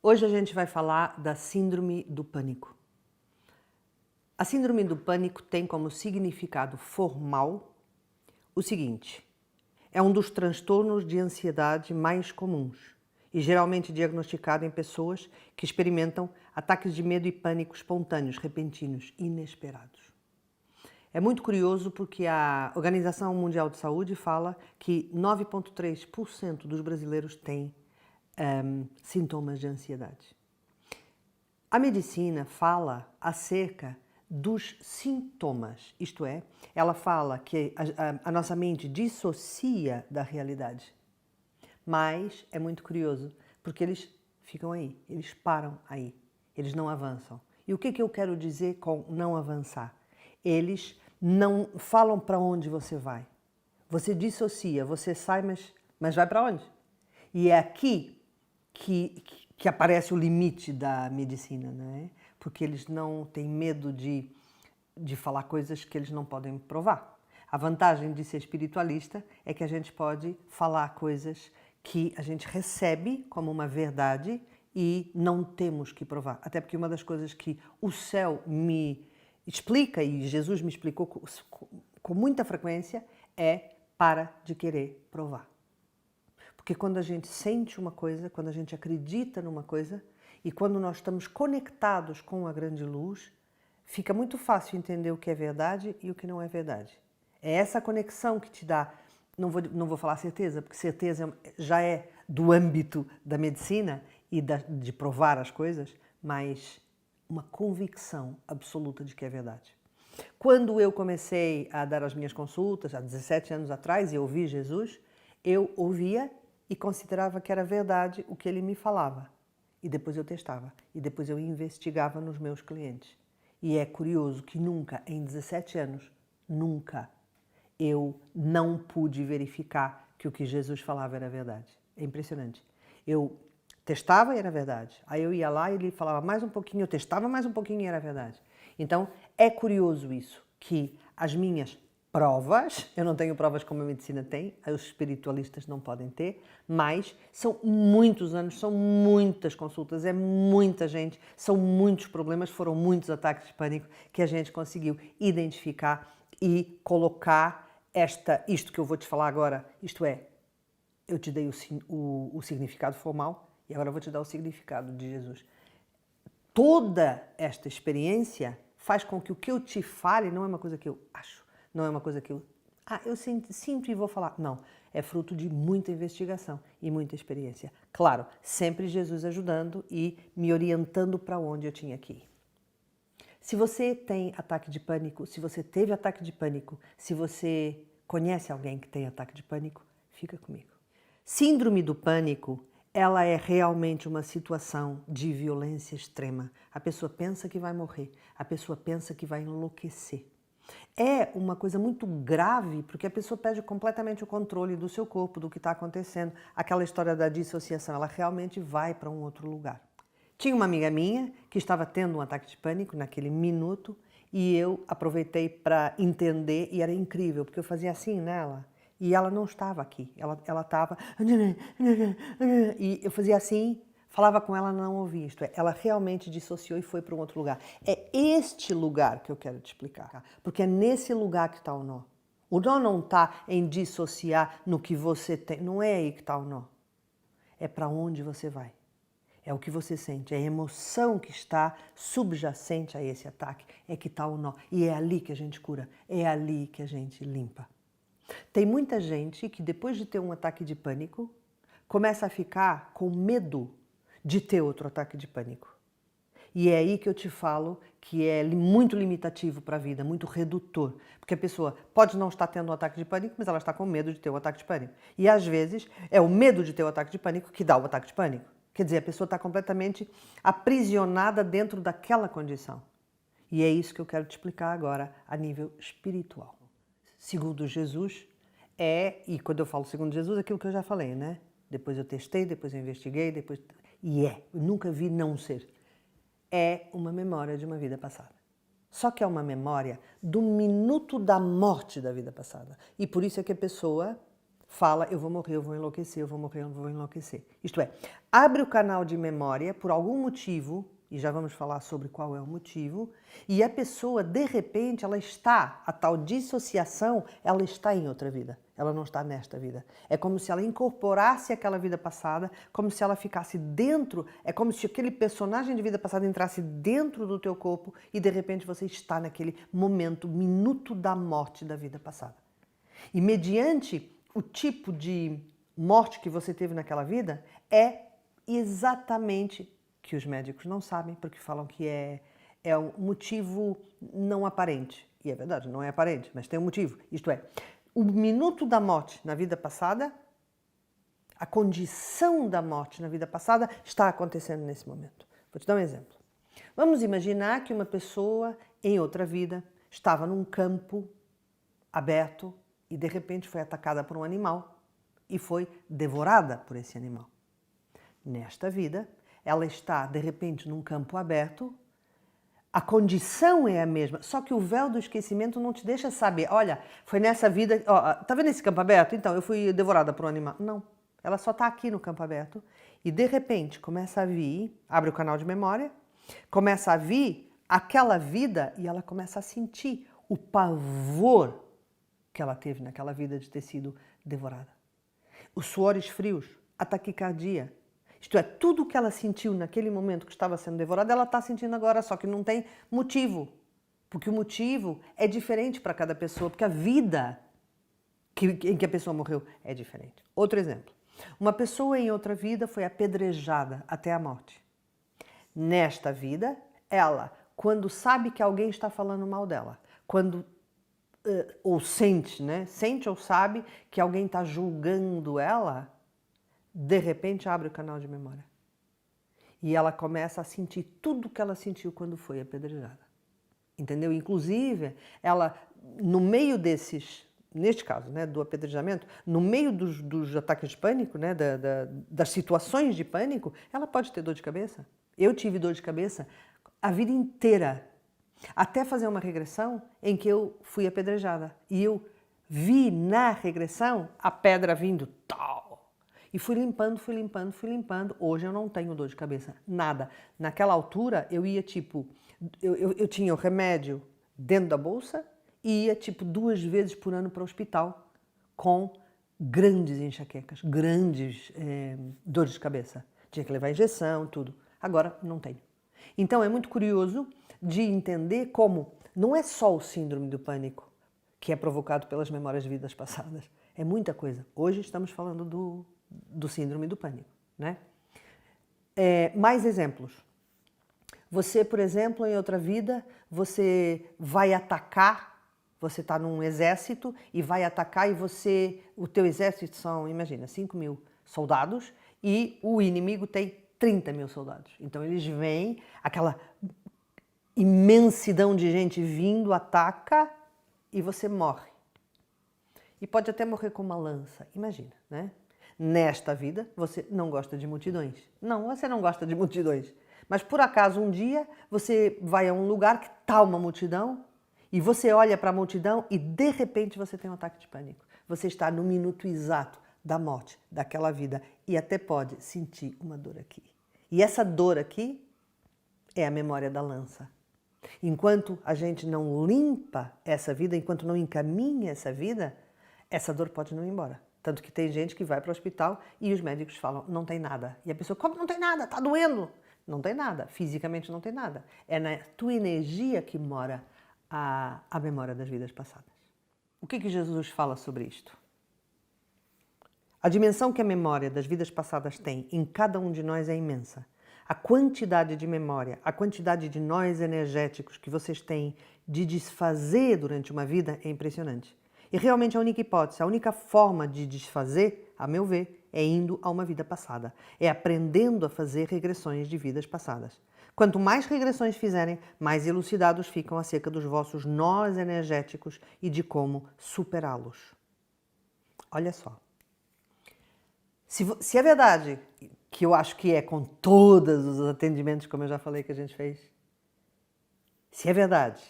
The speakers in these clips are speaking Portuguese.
Hoje a gente vai falar da síndrome do pânico. A síndrome do pânico tem como significado formal o seguinte: é um dos transtornos de ansiedade mais comuns e geralmente diagnosticado em pessoas que experimentam ataques de medo e pânico espontâneos, repentinos, inesperados. É muito curioso porque a Organização Mundial de Saúde fala que 9,3% dos brasileiros têm sintomas de ansiedade. A medicina fala acerca dos sintomas, isto é, ela fala que a nossa mente dissocia da realidade. Mas é muito curioso, porque eles ficam aí, eles param aí, eles não avançam. E o que eu quero dizer com não avançar? Eles não falam para onde você vai. Você dissocia, você sai, mas vai para onde? E é aqui que aparece o limite da medicina, né? Porque eles não têm medo de falar coisas que eles não podem provar. A vantagem de ser espiritualista é que a gente pode falar coisas que a gente recebe como uma verdade e não temos que provar. Até porque uma das coisas que o céu me explica, e Jesus me explicou com muita frequência, é para de querer provar. Porque quando a gente sente uma coisa, quando a gente acredita numa coisa e quando nós estamos conectados com a grande luz, fica muito fácil entender o que é verdade e o que não é verdade. É essa conexão que te dá, não vou falar certeza, porque certeza já é do âmbito da medicina e de provar as coisas, mas uma convicção absoluta de que é verdade. Quando eu comecei a dar as minhas consultas, há 17 anos atrás, e ouvi Jesus, eu ouvia e considerava que era verdade o que ele me falava. E depois eu testava, e depois eu investigava nos meus clientes. E é curioso que nunca, em 17 anos, nunca eu não pude verificar que o que Jesus falava era verdade. É impressionante. Eu testava e era verdade. Aí eu ia lá e ele falava mais um pouquinho, eu testava mais um pouquinho e era verdade. Então, é curioso isso, que as minhas provas, eu não tenho provas como a medicina tem, os espiritualistas não podem ter, mas são muitos anos, são muitas consultas, é muita gente, são muitos problemas, foram muitos ataques de pânico que a gente conseguiu identificar e colocar isto que eu vou te falar agora, isto é, eu te dei o significado formal e agora eu vou te dar o significado de Jesus. Toda esta experiência faz com que o que eu te fale não é uma coisa que eu acho, não é uma coisa que eu sinto e vou falar. Não, é fruto de muita investigação e muita experiência. Claro, sempre Jesus ajudando e me orientando para onde eu tinha que ir. Se você tem ataque de pânico, se você teve ataque de pânico, se você conhece alguém que tem ataque de pânico, fica comigo. Síndrome do pânico, ela é realmente uma situação de violência extrema. A pessoa pensa que vai morrer, a pessoa pensa que vai enlouquecer. É uma coisa muito grave, porque a pessoa perde completamente o controle do seu corpo, do que está acontecendo. Aquela história da dissociação, ela realmente vai para um outro lugar. Tinha uma amiga minha que estava tendo um ataque de pânico naquele minuto e eu aproveitei para entender e era incrível, porque eu fazia assim nela e ela não estava aqui, ela estava... E eu fazia assim, falava com ela, não ouvia, isto é, ela realmente dissociou e foi para um outro lugar. É este lugar que eu quero te explicar, porque é nesse lugar que está o nó. O nó não está em dissociar no que você tem, não é aí que está o nó, é para onde você vai. É o que você sente, é a emoção que está subjacente a esse ataque, é que está o nó. E é ali que a gente cura, é ali que a gente limpa. Tem muita gente que depois de ter um ataque de pânico, começa a ficar com medo de ter outro ataque de pânico. E é aí que eu te falo que é muito limitativo para a vida, muito redutor. Porque a pessoa pode não estar tendo um ataque de pânico, mas ela está com medo de ter um ataque de pânico. E às vezes é o medo de ter o ataque de pânico que dá o ataque de pânico. Quer dizer, a pessoa está completamente aprisionada dentro daquela condição. E é isso que eu quero te explicar agora a nível espiritual. Segundo Jesus, e quando eu falo segundo Jesus, aquilo que eu já falei, né? Depois eu testei, depois eu investiguei, eu nunca vi não ser. É uma memória de uma vida passada. Só que é uma memória do minuto da morte da vida passada. E por isso é que a pessoa fala, eu vou morrer, eu vou enlouquecer, eu vou morrer, eu vou enlouquecer. Isto é, abre o canal de memória por algum motivo, e já vamos falar sobre qual é o motivo, e a pessoa, de repente, a tal dissociação, ela está em outra vida, ela não está nesta vida. É como se ela incorporasse aquela vida passada, como se ela ficasse dentro, é como se aquele personagem de vida passada entrasse dentro do teu corpo e, de repente, você está naquele momento, minuto da morte da vida passada. E mediante o tipo de morte que você teve naquela vida, é exatamente que os médicos não sabem, porque falam que é um motivo não aparente. E é verdade, não é aparente, mas tem um motivo. Isto é, o minuto da morte na vida passada, a condição da morte na vida passada está acontecendo nesse momento. Vou te dar um exemplo. Vamos imaginar que uma pessoa em outra vida estava num campo aberto e de repente foi atacada por um animal e foi devorada por esse animal. Nesta vida, ela está de repente num campo aberto, a condição é a mesma, só que o véu do esquecimento não te deixa saber, olha, foi nessa vida, ó, tá vendo esse campo aberto? Então, eu fui devorada por um animal. Não, ela só está aqui no campo aberto e de repente começa a vir, abre o canal de memória, começa a vir aquela vida e ela começa a sentir o pavor que ela teve naquela vida de ter sido devorada. Os suores frios, a taquicardia, isto é, tudo o que ela sentiu naquele momento que estava sendo devorada, ela está sentindo agora, só que não tem motivo. Porque o motivo é diferente para cada pessoa, porque a vida em que a pessoa morreu é diferente. Outro exemplo. Uma pessoa em outra vida foi apedrejada até a morte. Nesta vida, ela, quando sabe que alguém está falando mal dela, quando ou sente, né? Sente ou sabe que alguém está julgando ela, de repente abre o canal de memória. E ela começa a sentir tudo que ela sentiu quando foi apedrejada. Entendeu? Inclusive, ela, no meio desses, neste caso, né, do apedrejamento, no meio dos ataques de pânico, né, das situações de pânico, ela pode ter dor de cabeça. Eu tive dor de cabeça a vida inteira, até fazer uma regressão em que eu fui apedrejada. E eu vi na regressão a pedra vindo, tal. E fui limpando, fui limpando, fui limpando. Hoje eu não tenho dor de cabeça, nada. Naquela altura eu ia tipo, eu tinha o remédio dentro da bolsa e ia tipo 2 vezes por ano para o hospital com grandes enxaquecas, grandes dores de cabeça. Tinha que levar injeção, tudo. Agora não tenho. Então é muito curioso de entender como não é só o síndrome do pânico que é provocado pelas memórias de vidas passadas. É muita coisa. Hoje estamos falando do síndrome do pânico, né? Mais exemplos. Você, por exemplo, em outra vida, você vai atacar, você está num exército e vai atacar e o teu exército são, imagina, 5.000 soldados e o inimigo tem 30.000 soldados. Então eles vêm, aquela imensidão de gente vindo, ataca e você morre. E pode até morrer com uma lança, imagina, né? Nesta vida, você não gosta de multidões. Não, você não gosta de multidões. Mas por acaso um dia você vai a um lugar que está uma multidão e você olha para a multidão e de repente você tem um ataque de pânico. Você está no minuto exato da morte daquela vida e até pode sentir uma dor aqui. E essa dor aqui é a memória da lança. Enquanto a gente não limpa essa vida, enquanto não encaminha essa vida, essa dor pode não ir embora. Tanto que tem gente que vai para o hospital e os médicos falam, não tem nada. E a pessoa, como não tem nada? Está doendo. Não tem nada, fisicamente não tem nada. É na tua energia que mora a memória das vidas passadas. O que Jesus fala sobre isto? A dimensão que a memória das vidas passadas tem em cada um de nós é imensa. A quantidade de memória, a quantidade de nós energéticos que vocês têm de desfazer durante uma vida é impressionante. E realmente a única hipótese, a única forma de desfazer, a meu ver, é indo a uma vida passada. É aprendendo a fazer regressões de vidas passadas. Quanto mais regressões fizerem, mais elucidados ficam acerca dos vossos nós energéticos e de como superá-los. Olha só. Se é verdade, que eu acho que é com todos os atendimentos, como eu já falei que a gente fez, se é verdade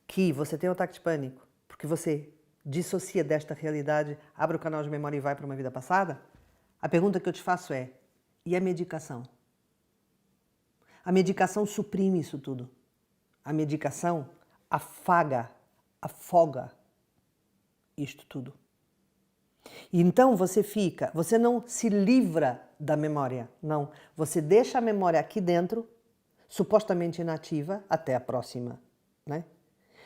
que você tem um ataque de pânico, porque você dissocia desta realidade, abre o canal de memória e vai para uma vida passada, a pergunta que eu te faço é, e a medicação? A medicação suprime isso tudo. A medicação afoga isto tudo. E então você não se livra da memória, não. Você deixa a memória aqui dentro, supostamente inativa, até a próxima, né?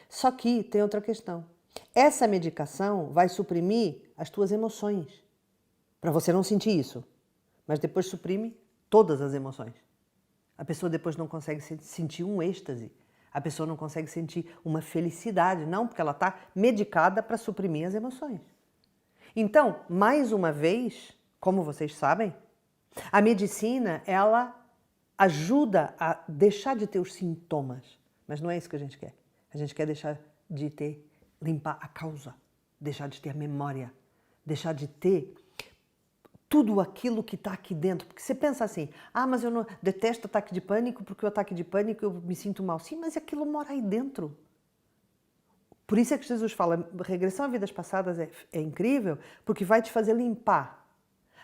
Só que tem outra questão. Essa medicação vai suprimir as tuas emoções, para você não sentir isso. Mas depois suprime todas as emoções. A pessoa depois não consegue sentir um êxtase. A pessoa não consegue sentir uma felicidade, não, porque ela está medicada para suprimir as emoções. Então, mais uma vez, como vocês sabem, a medicina, ela ajuda a deixar de ter os sintomas. Mas não é isso que a gente quer. A gente quer deixar de limpar a causa, deixar de ter a memória, deixar de ter tudo aquilo que está aqui dentro. Porque você pensa assim, mas eu não detesto ataque de pânico porque o ataque de pânico eu me sinto mal. Sim, mas aquilo mora aí dentro. Por isso é que Jesus fala, regressão a vidas passadas é incrível, porque vai te fazer limpar.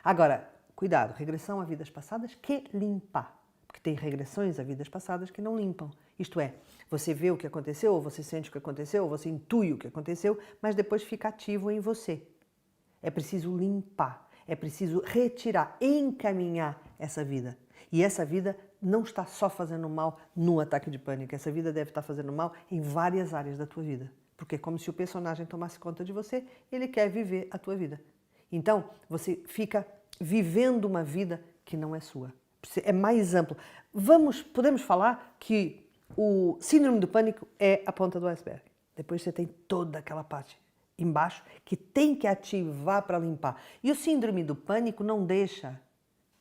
Agora, cuidado, regressão a vidas passadas que limpar. Porque tem regressões a vidas passadas que não limpam. Isto é, você vê o que aconteceu, ou você sente o que aconteceu, ou você intui o que aconteceu, mas depois fica ativo em você. É preciso limpar, é preciso retirar, encaminhar essa vida. E essa vida não está só fazendo mal no ataque de pânico, essa vida deve estar fazendo mal em várias áreas da tua vida. Porque é como se o personagem tomasse conta de você, ele quer viver a tua vida. Então, você fica vivendo uma vida que não é sua. É mais amplo. Podemos falar que o síndrome do pânico é a ponta do iceberg. Depois você tem toda aquela parte embaixo que tem que ativar para limpar. E o síndrome do pânico não deixa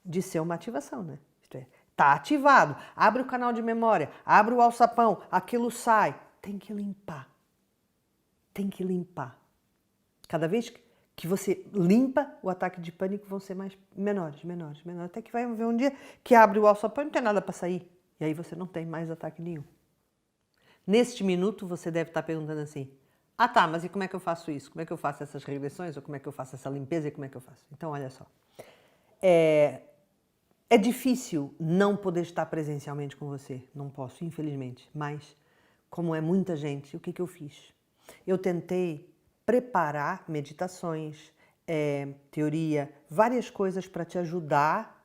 de ser uma ativação, né? Isto é, está ativado, abre o canal de memória, abre o alçapão, aquilo sai. Tem que limpar. Tem que limpar. Cada vez que você limpa, o ataque de pânico vão ser menores, até que vai haver um dia que abre o alçapão e não tem nada para sair. E aí você não tem mais ataque nenhum. Neste minuto você deve estar perguntando assim, tá, mas e como é que eu faço isso? Como é que eu faço essas regressões? Ou como é que eu faço essa limpeza? E como é que eu faço? Então, olha só. É difícil não poder estar presencialmente com você. Não posso, infelizmente. Mas, como é muita gente, o que eu fiz? Eu tentei preparar meditações, teoria, várias coisas para te ajudar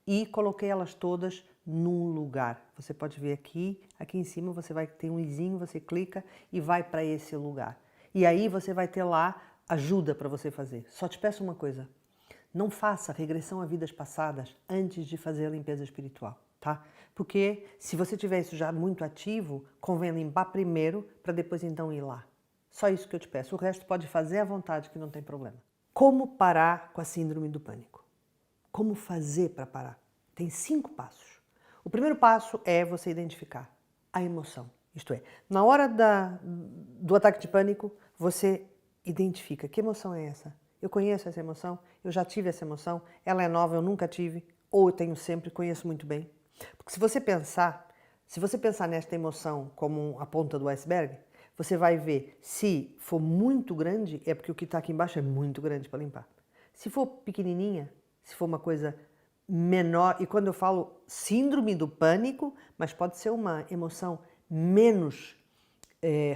e coloquei elas todas num lugar. Você pode ver aqui em cima você vai ter um izinho, você clica e vai para esse lugar. E aí você vai ter lá ajuda para você fazer. Só te peço uma coisa, não faça regressão a vidas passadas antes de fazer a limpeza espiritual, tá? Porque se você tiver isso já muito ativo, convém limpar primeiro para depois então ir lá. Só isso que eu te peço, o resto pode fazer à vontade que não tem problema. Como parar com a síndrome do pânico? Como fazer para parar? Tem 5 passos. O primeiro passo é você identificar a emoção. Isto é, na hora do ataque de pânico, você identifica que emoção é essa? Eu conheço essa emoção, eu já tive essa emoção, ela é nova, eu nunca tive, ou eu tenho sempre, conheço muito bem. Porque se você pensar nesta emoção como a ponta do iceberg, você vai ver, se for muito grande, é porque o que está aqui embaixo é muito grande para limpar. Se for pequenininha, se for uma coisa menor, e quando eu falo síndrome do pânico, mas pode ser uma emoção menos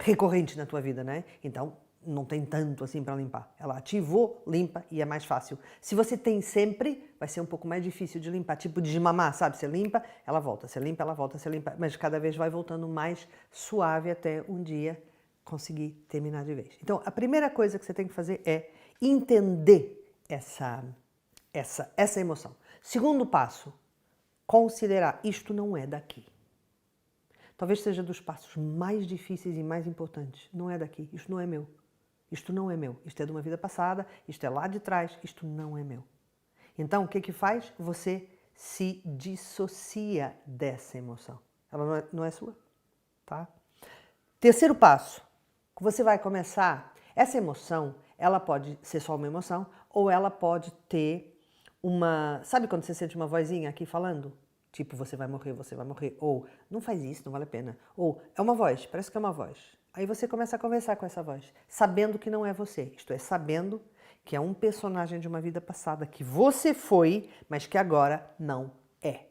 recorrente na tua vida, né? Então, não tem tanto assim para limpar. Ela ativou, limpa e é mais fácil. Se você tem sempre, vai ser um pouco mais difícil de limpar, tipo de desmamar, sabe? Você limpa, ela volta, você limpa, ela volta, você limpa, mas cada vez vai voltando mais suave até um dia conseguir terminar de vez. Então, a primeira coisa que você tem que fazer é entender essa emoção. Segundo passo, considerar isto não é daqui. Talvez seja dos passos mais difíceis e mais importantes. Não é daqui, isto não é meu. Isto não é meu, isto é de uma vida passada, isto é lá de trás, isto não é meu. Então, o que faz? Você se dissocia dessa emoção. Ela não é sua, tá? Terceiro passo, você vai começar, essa emoção, ela pode ser só uma emoção, ou ela pode ter sabe quando você sente uma vozinha aqui falando? Tipo, você vai morrer, ou não faz isso, não vale a pena. Ou é uma voz, parece que é uma voz. Aí você começa a conversar com essa voz, sabendo que não é você. Isto é, sabendo que é um personagem de uma vida passada que você foi, mas que agora não é.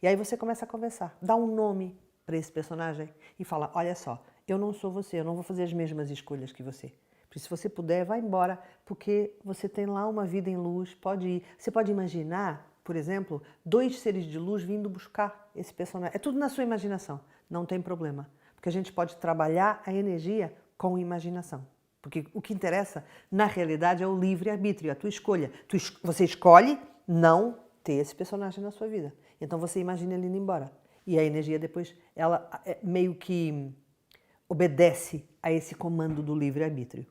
E aí você começa a conversar, dá um nome para esse personagem e fala, olha só, eu não sou você, eu não vou fazer as mesmas escolhas que você. Por isso, se você puder, vá embora, porque você tem lá uma vida em luz, pode ir. Você pode imaginar, por exemplo, 2 seres de luz vindo buscar esse personagem. É tudo na sua imaginação, não tem problema. Porque a gente pode trabalhar a energia com imaginação. Porque o que interessa, na realidade, é o livre-arbítrio, a tua escolha. Você escolhe não ter esse personagem na sua vida. Então você imagina ele indo embora. E a energia depois, ela meio que obedece a esse comando do livre-arbítrio.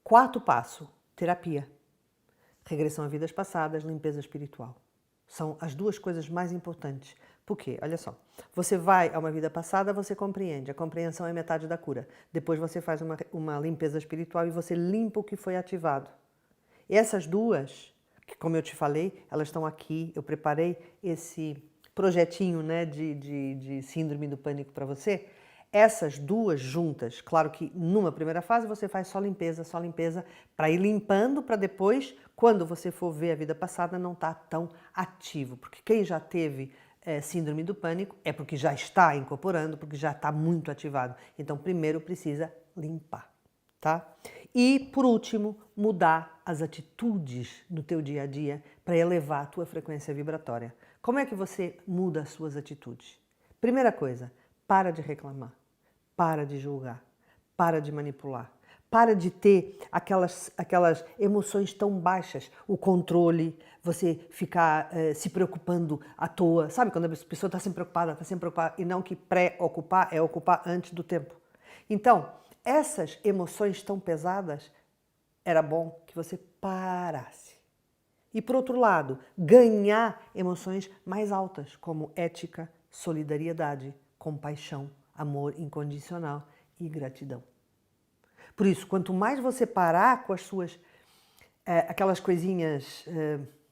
4º passo, terapia. Regressão a vidas passadas, limpeza espiritual. São as 2 coisas mais importantes. Por quê? Olha só. Você vai a uma vida passada, você compreende. A compreensão é metade da cura. Depois você faz uma limpeza espiritual e você limpa o que foi ativado. E essas 2, que como eu te falei, elas estão aqui. Eu preparei esse projetinho, né, de síndrome do pânico para você. Essas 2 juntas, claro que numa primeira fase você faz só limpeza, para ir limpando, para depois, quando você for ver a vida passada, não estar tão ativo. Porque quem já teve síndrome do pânico é porque já está incorporando, porque já está muito ativado. Então, primeiro precisa limpar, tá? E, por último, mudar as atitudes no teu dia a dia para elevar a tua frequência vibratória. Como é que você muda as suas atitudes? Primeira coisa, para de reclamar. Para de julgar, para de manipular, para de ter aquelas emoções tão baixas, o controle, você ficar se preocupando à toa. Sabe quando a pessoa está sempre preocupada, e não que pré-ocupar é ocupar antes do tempo. Então, essas emoções tão pesadas, era bom que você parasse. E por outro lado, ganhar emoções mais altas, como ética, solidariedade, compaixão, amor incondicional e gratidão. Por isso, quanto mais você parar com as suas, aquelas coisinhas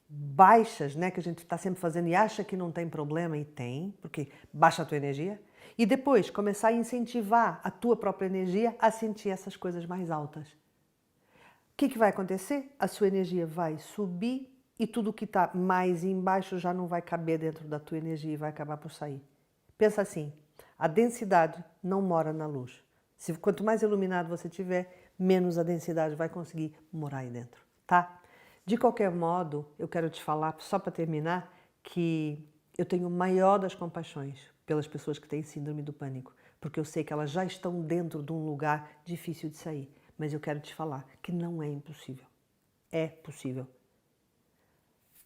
baixas, né, que a gente está sempre fazendo e acha que não tem problema, e tem, porque baixa a tua energia, e depois começar a incentivar a tua própria energia a sentir essas coisas mais altas. O que vai acontecer? A sua energia vai subir e tudo que está mais embaixo já não vai caber dentro da tua energia e vai acabar por sair. Pensa assim, a densidade não mora na luz. Quanto mais iluminado você tiver, menos a densidade vai conseguir morar aí dentro, tá? De qualquer modo, eu quero te falar, só para terminar, que eu tenho o maior das compaixões pelas pessoas que têm síndrome do pânico, porque eu sei que elas já estão dentro de um lugar difícil de sair. Mas eu quero te falar que não é impossível. É possível.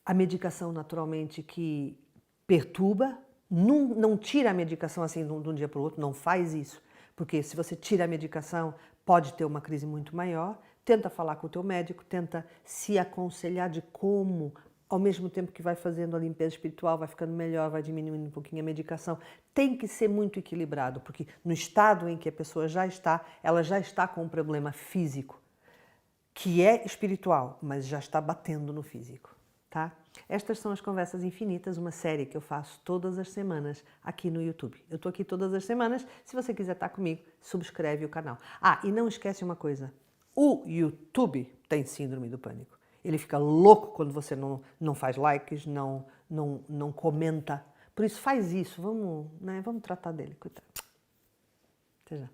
A medicação, naturalmente, que perturba, não tira a medicação assim de um dia para o outro, não faz isso. Porque se você tira a medicação, pode ter uma crise muito maior. Tenta falar com o teu médico, tenta se aconselhar de como, ao mesmo tempo que vai fazendo a limpeza espiritual, vai ficando melhor, vai diminuindo um pouquinho a medicação. Tem que ser muito equilibrado, porque no estado em que a pessoa já está, ela já está com um problema físico, que é espiritual, mas já está batendo no físico. Tá? Estas são as Conversas Infinitas, uma série que eu faço todas as semanas aqui no YouTube. Eu estou aqui todas as semanas, se você quiser estar comigo, subscreve o canal. Ah, e não esquece uma coisa, o YouTube tem síndrome do pânico. Ele fica louco quando você não faz likes, não comenta. Por isso faz isso, vamos tratar dele, coitado. Até já.